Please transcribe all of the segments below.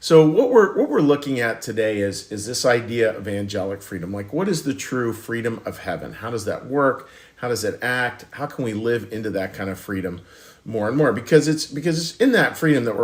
So what we're looking at today is this idea of angelic freedom. Like, what is the true freedom of heaven? How does that work? How does it act? How can we live into that kind of freedom more and more? Because it's in that freedom that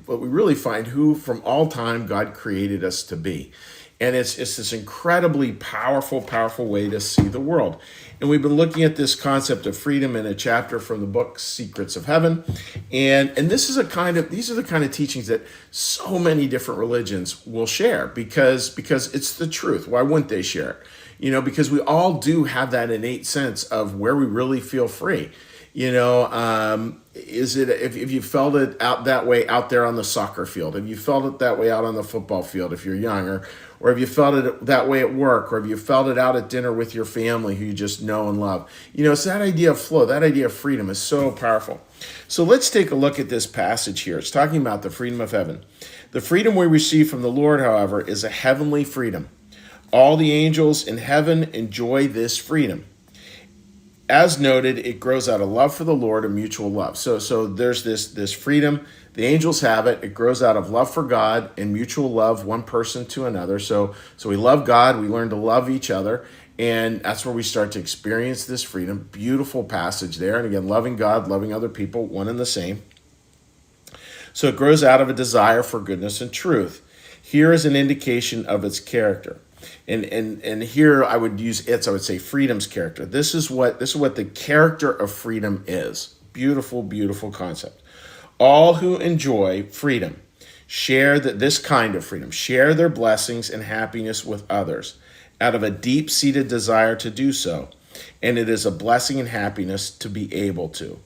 we really find who from all time God created us to be. And it's this incredibly powerful way to see the world. And we've been looking at this concept of freedom in a chapter from the book Secrets of Heaven. And these are the kind of teachings that so many different religions will share because it's the truth. Why wouldn't they share it? Because we all do have that innate sense of where we really feel free. Is it if you felt it out that way out there on the soccer field? Have you felt it that way out on the football field if you're young, or have you felt it that way at work, or have you felt it out at dinner with your family who you just know and love? It's that idea of flow, that idea of freedom is so powerful. So let's take a look at this passage here. It's talking about the freedom of heaven. The freedom we receive from the Lord, however, is a heavenly freedom. All the angels in heaven enjoy this freedom. As noted, it grows out of love for the Lord and mutual love. So there's this freedom. The angels have it. It grows out of love for God and mutual love, one person to another. So we love God. We learn to love each other. And that's where we start to experience this freedom. Beautiful passage there. And again, loving God, loving other people, one and the same. So it grows out of a desire for goodness and truth. Here is an indication of its character. And here I would say freedom's character. This is what the character of freedom is. Beautiful concept. All who enjoy freedom share this kind of freedom, share their blessings and happiness with others out of a deep-seated desire to do so. And it is a blessing and happiness to be able to.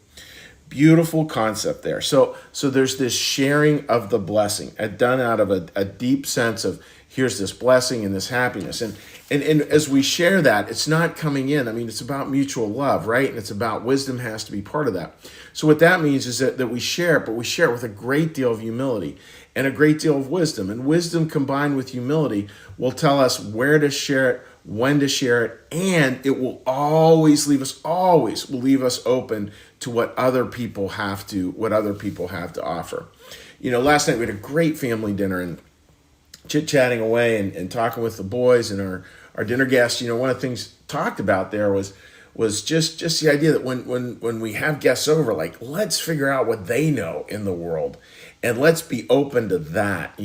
Beautiful concept there. So there's this sharing of the blessing, done out of a deep sense of here's this blessing and this happiness. And as we share that, it's not coming in. I mean, it's about mutual love, right? And it's about wisdom has to be part of that. So what that means is that we share it, but we share it with a great deal of humility and a great deal of wisdom. And wisdom combined with humility will tell us where to share it, when to share it, and it will always leave us open to what other people have to offer. Last night we had a great family dinner and chit-chatting away and talking with the boys and our dinner guests. One of the things talked about there was just the idea that when we have guests over, like, let's figure out what they know in the world and let's be open to that.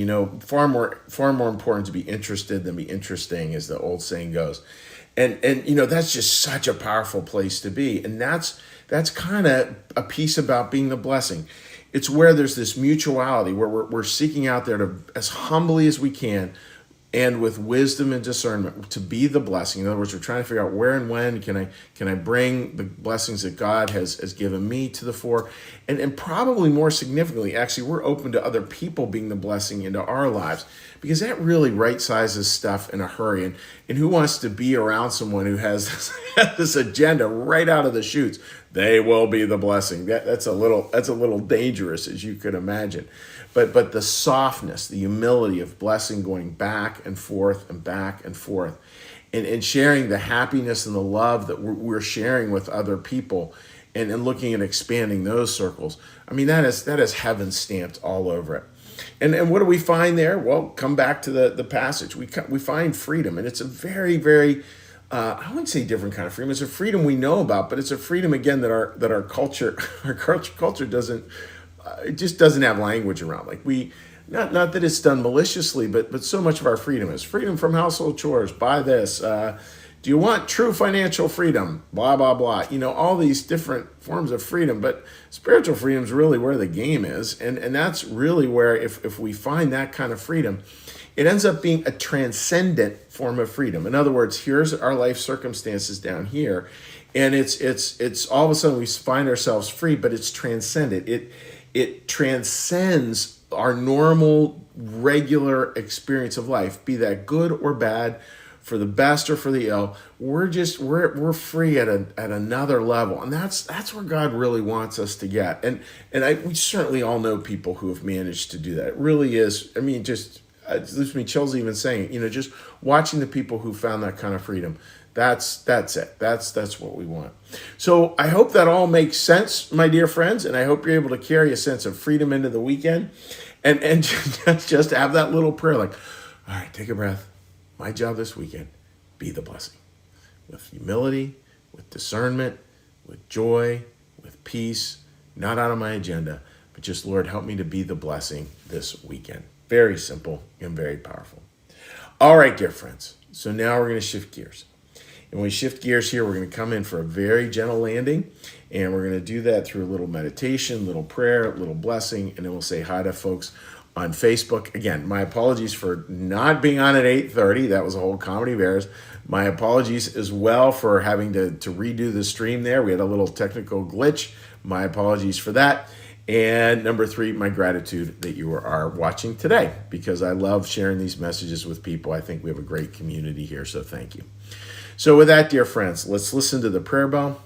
Far more important to be interested than be interesting, as the old saying goes. And that's just such a powerful place to be. And that's kind of a piece about being the blessing. It's where there's this mutuality, where we're seeking out there to, as humbly as we can, and with wisdom and discernment, to be the blessing. In other words, we're trying to figure out where and when can I bring the blessings that God has given me to the fore. And probably more significantly, actually, we're open to other people being the blessing into our lives, because that really right-sizes stuff in a hurry. And who wants to be around someone who has this agenda right out of the chutes? They will be the blessing. That's a little dangerous, as you could imagine. But the softness, the humility of blessing going back and forth and back and forth, and sharing the happiness and the love that we're sharing with other people, and looking at expanding those circles. I mean, that is heaven stamped all over it. And what do we find there? Well, come back to the passage. We find freedom, and it's a very, very I wouldn't say different kind of freedom. It's a freedom we know about, but it's a freedom again that our culture doesn't. It just doesn't have language around. Like not that it's done maliciously, but so much of our freedom is freedom from household chores. Buy this. Do you want true financial freedom? Blah, blah, blah. All these different forms of freedom, but spiritual freedom is really where the game is. And that's really where if we find that kind of freedom, it ends up being a transcendent form of freedom. In other words, here's our life circumstances down here, and it's all of a sudden we find ourselves free, but it's transcendent. It transcends our normal, regular experience of life, be that good or bad, for the best or for the ill. We're free at another level, and that's where God really wants us to get. And we certainly all know people who have managed to do that. It really is. I mean, just it leaves me chills even saying it. Just watching the people who found that kind of freedom. That's it. That's what we want. So I hope that all makes sense, my dear friends, and I hope you're able to carry a sense of freedom into the weekend. and just have that little prayer like, all right, take a breath. My job this weekend, be the blessing. With humility, with discernment, with joy, with peace, not out of my agenda, but just, Lord, help me to be the blessing this weekend. Very simple and very powerful. All right, dear friends. So now we're going to shift gears. And when we shift gears here, we're going to come in for a very gentle landing. And we're going to do that through a little meditation, little prayer, little blessing. And then we'll say hi to folks on Facebook. Again, my apologies for not being on at 8:30. That was a whole comedy of errors. My apologies as well for having to redo the stream there. We had a little technical glitch. My apologies for that. And number 3, my gratitude that you are watching today, because I love sharing these messages with people. I think we have a great community here, so thank you. So with that, dear friends, let's listen to the prayer bell.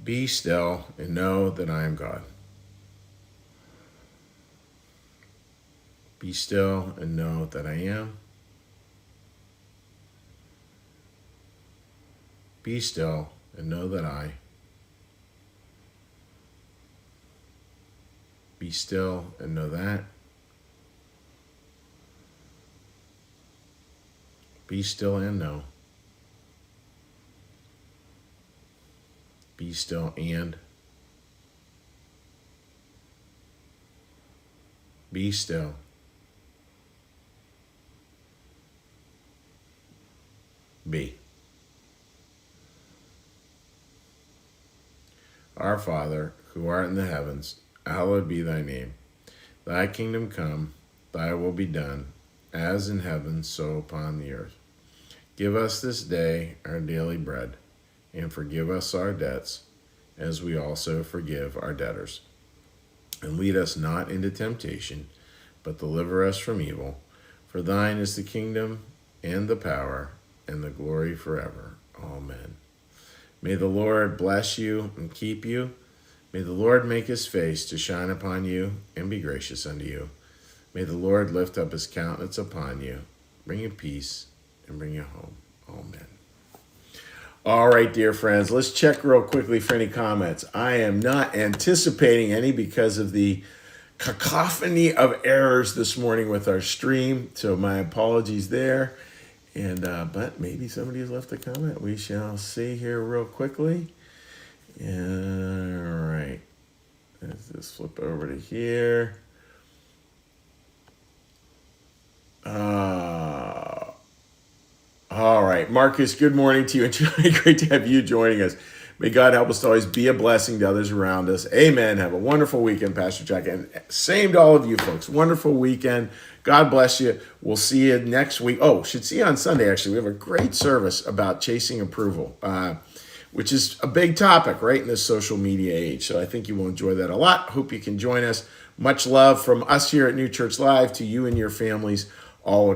Be still and know that I am God. Be still and know that I am. Be still and know that I. Be still and know that. Be still and know. Be still and. Be still. Be. Our Father, who art in the heavens, hallowed be thy name. Thy kingdom come, thy will be done, as in heaven, so upon the earth. Give us this day our daily bread, and forgive us our debts, as we also forgive our debtors. And lead us not into temptation, but deliver us from evil. For thine is the kingdom, and the power, and the glory forever. Amen. May the Lord bless you and keep you. May the Lord make his face to shine upon you and be gracious unto you. May the Lord lift up his countenance upon you, bring you peace, and bring you home. Amen. All right, dear friends, let's check real quickly for any comments. I am not anticipating any because of the cacophony of errors this morning with our stream, so my apologies there. And but maybe somebody has left a comment. We shall see here real quickly. All right. Let's just flip over to here. All right. Marcus, good morning to you. And great to have you joining us. May God help us to always be a blessing to others around us. Amen. Have a wonderful weekend, Pastor Jack. And same to all of you folks. Wonderful weekend. God bless you. We'll see you next week. Oh, should see you on Sunday, actually. We have a great service about chasing approval, which is a big topic, right, in this social media age. So I think you will enjoy that a lot. Hope you can join us. Much love from us here at New Church Live to you and your families all